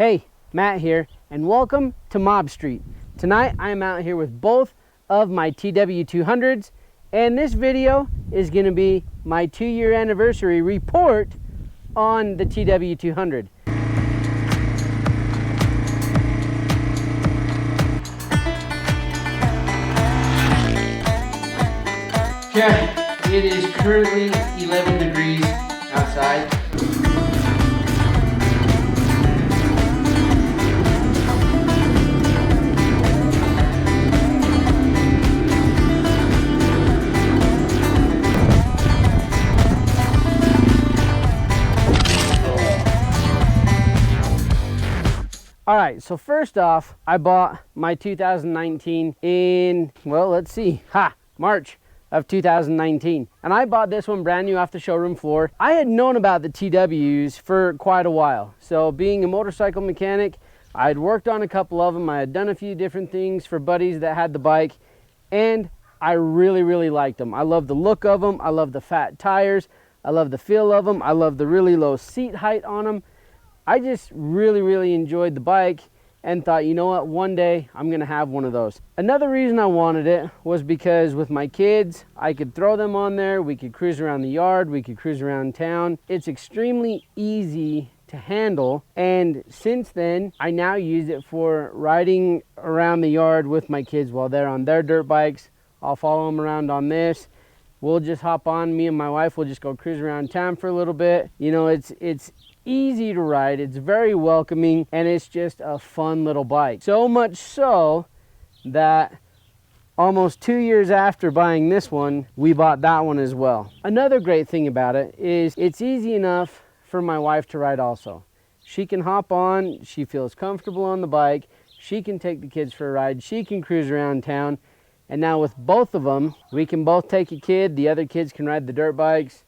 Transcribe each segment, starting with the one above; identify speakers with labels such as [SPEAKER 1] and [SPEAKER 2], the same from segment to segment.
[SPEAKER 1] Hey, Matt here, and welcome to Mob Street. Tonight I am out here with both of my TW200s, and this video is going to be my 2-year anniversary report on the TW200. Yeah, it is currently 11 degrees outside. All right, so first off, I bought my 2019 in, well, let's see, March of 2019. And I bought this one brand new off the showroom floor. I had known about the TWs for quite a while. So being a motorcycle mechanic, I had worked on a couple of them. I had done a few different things for buddies that had the bike, and I really liked them. I love the look of them. I love the fat tires. I love the feel of them. I love the really low seat height on them. I just really enjoyed the bike and thought, you know what, one day I'm gonna have one of those. Another reason I wanted it was because with my kids, I could throw them on there, we could cruise around the yard, we could cruise around town. It's extremely easy to handle, and since then, I now use it for riding around the yard with my kids while they're on their dirt bikes. I'll follow them around on this. We'll just hop on, me and my wife will just go cruise around town for a little bit. You know, it's easy to ride, it's very welcoming, and it's just a fun little bike. So much so that almost 2 years after buying this one, we bought that one as well. Another great thing about it is it's easy enough for my wife to ride also. She can hop on, she feels comfortable on the bike, she can take the kids for a ride, she can cruise around town. And now with both of them, we can both take a kid, the other kids can ride the dirt bikes,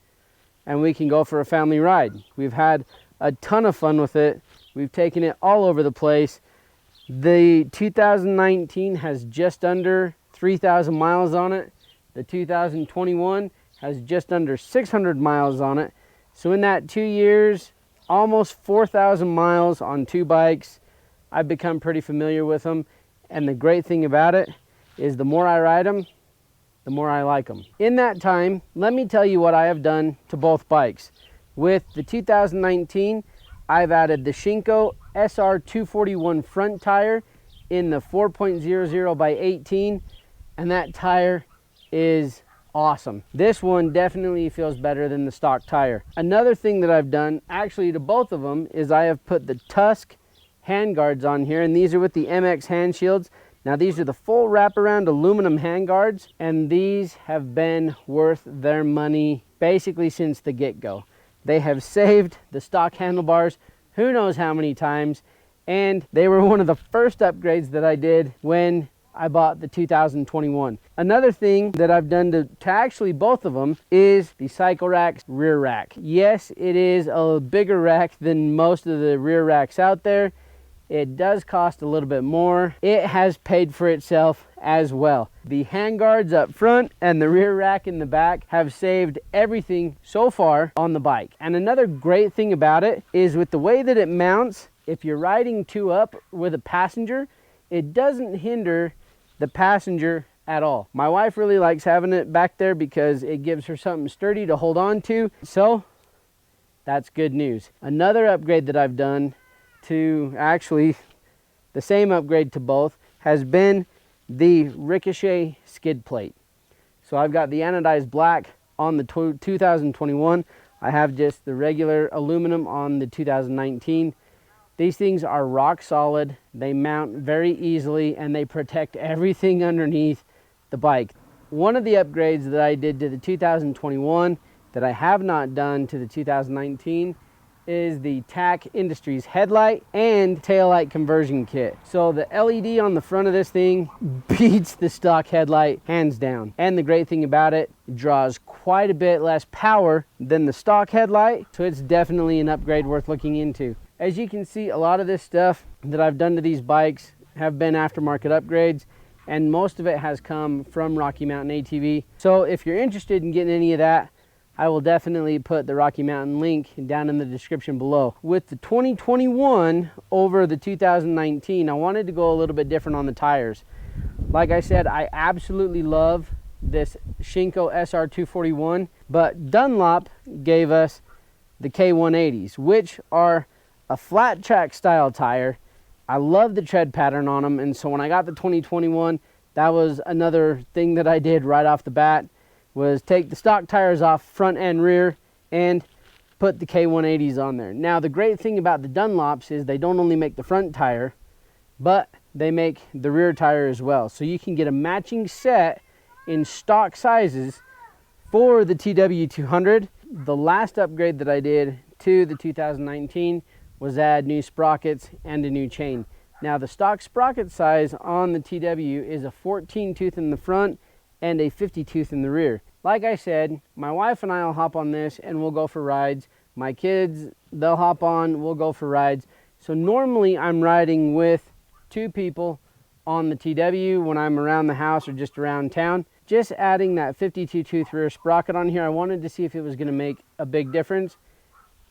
[SPEAKER 1] and we can go for a family ride. We've had a ton of fun with it. We've taken it all over the place. The 2019 has just under 3,000 miles on it. The 2021 has just under 600 miles on it. So in that 2 years, almost 4,000 miles on two bikes. I've become pretty familiar with them. And the great thing about it is the more I ride them, the more I like them. In that time, let me tell you what I have done to both bikes. With the 2019, I've added the Shinko SR241 front tire in the 4.00 by 18, and that tire is awesome. This one definitely feels better than the stock tire. Another thing that I've done, actually to both of them, is I have put the Tusk handguards on here, and these are with the MX hand shields. Now these are the full wraparound aluminum handguards, and these have been worth their money basically since the get-go. They have saved the stock handlebars who knows how many times, and they were one of the first upgrades that I did when I bought the 2021. Another thing that I've done to actually both of them is the Cycle Rack's rear rack. Yes, it is a bigger rack than most of the rear racks out there. It does cost a little bit more. It has paid for itself as well. The handguards up front and the rear rack in the back have saved everything so far on the bike. And another great thing about it is with the way that it mounts, if you're riding two up with a passenger, it doesn't hinder the passenger at all. My wife really likes having it back there because it gives her something sturdy to hold on to. So that's good news. Another upgrade that I've done to actually the same upgrade to both has been the Ricochet skid plate. So I've got the anodized black on the 2021. I have just the regular aluminum on the 2019. These things are rock solid. They mount very easily and they protect everything underneath the bike. One of the upgrades that I did to the 2021 that I have not done to the 2019 is the TAC Industries headlight and taillight conversion kit. So the LED on the front of this thing beats the stock headlight hands down. And the great thing about it, it draws quite a bit less power than the stock headlight. So it's definitely an upgrade worth looking into. As you can see, a lot of this stuff that I've done to these bikes have been aftermarket upgrades, and most of it has come from Rocky Mountain ATV. So if you're interested in getting any of that, I will definitely put the Rocky Mountain link down in the description below. With the 2021 over the 2019, I wanted to go a little bit different on the tires. Like I said, I absolutely love this Shinko SR241, but Dunlop gave us the K180s, which are a flat track style tire. I love the tread pattern on them, and so when I got the 2021, that was another thing that I did right off the bat, was take the stock tires off front and rear and put the K180s on there. Now the great thing about the Dunlops is they don't only make the front tire, but they make the rear tire as well. So you can get a matching set in stock sizes for the TW200. The last upgrade that I did to the 2019 was add new sprockets and a new chain. Now the stock sprocket size on the TW is a 14 tooth in the front and a 50 tooth in the rear. Like I said, my wife and I will hop on this and we'll go for rides. My kids, they'll hop on, we'll go for rides. So normally I'm riding with 2 people on the TW when I'm around the house or just around town. Just adding that 52 tooth rear sprocket on here, I wanted to see if it was gonna make a big difference.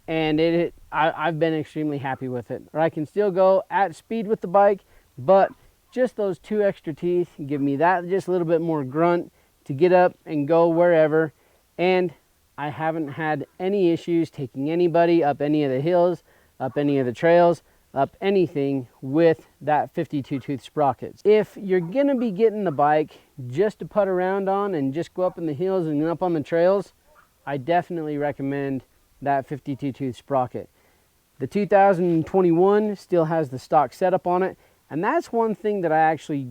[SPEAKER 1] And I've been extremely happy with it. Or I can still go at speed with the bike, but just those 2 extra teeth give me that just a little bit more grunt to get up and go wherever. And I haven't had any issues taking anybody up any of the hills, up any of the trails, up anything with that 52 tooth sprockets. If you're gonna be getting the bike just to putt around on and just go up in the hills and up on the trails, I definitely recommend that 52 tooth sprocket. The 2021 still has the stock setup on it, and that's one thing that I actually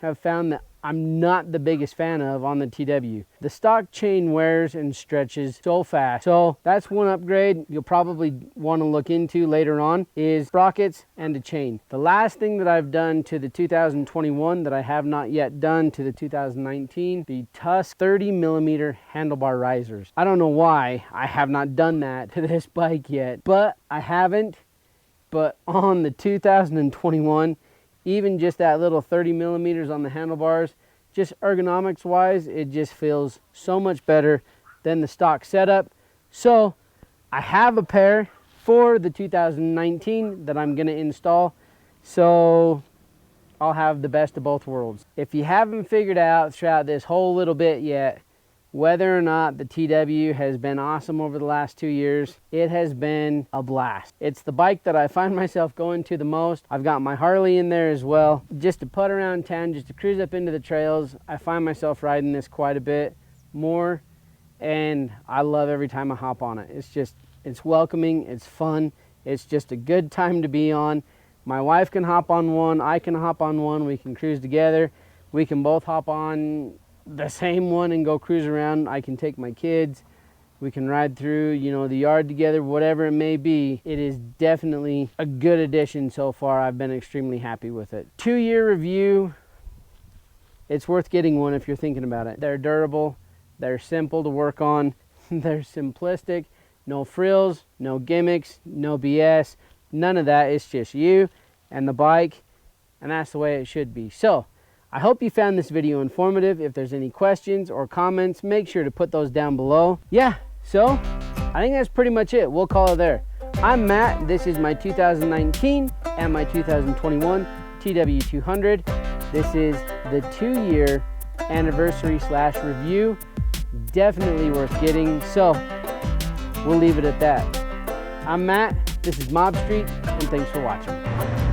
[SPEAKER 1] have found that I'm not the biggest fan of on the TW. The stock chain wears and stretches so fast. So that's one upgrade you'll probably want to look into later on, is sprockets and a chain. The last thing that I've done to the 2021 that I have not yet done to the 2019, the Tusk 30mm handlebar risers. I don't know why I have not done that to this bike yet, but I haven't. But on the 2021, even just that little 30mm on the handlebars, just ergonomics wise, it just feels so much better than the stock setup. So I have a pair for the 2019 that I'm gonna install. So I'll have the best of both worlds. If you haven't figured out throughout this whole little bit yet whether or not the TW has been awesome over the last 2 years, it has been a blast. It's the bike that I find myself going to the most. I've got my Harley in there as well. Just to putt around town, just to cruise up into the trails, I find myself riding this quite a bit more, and I love every time I hop on it. It's welcoming, it's fun, it's just a good time to be on. My wife can hop on one, I can hop on one, we can cruise together. We can both hop on the same one and go cruise around. I can take my kids, we can ride through, you know, the yard together, whatever it may be. It is definitely a good addition so far. I've been extremely happy with it. 2-year review, it's worth getting one if you're thinking about it. They're durable, they're simple to work on, they're simplistic, no frills, no gimmicks, no BS, none of that. It's just you and the bike, and that's the way it should be. So I hope you found this video informative. If there's any questions or comments, make sure to put those down below. Yeah, so I think that's pretty much it. We'll call it there. I'm Matt. This is my 2019 and my 2021 TW200. This is the 2-year anniversary / review. Definitely worth getting. So we'll leave it at that. I'm Matt. This is Mob Street, and thanks for watching.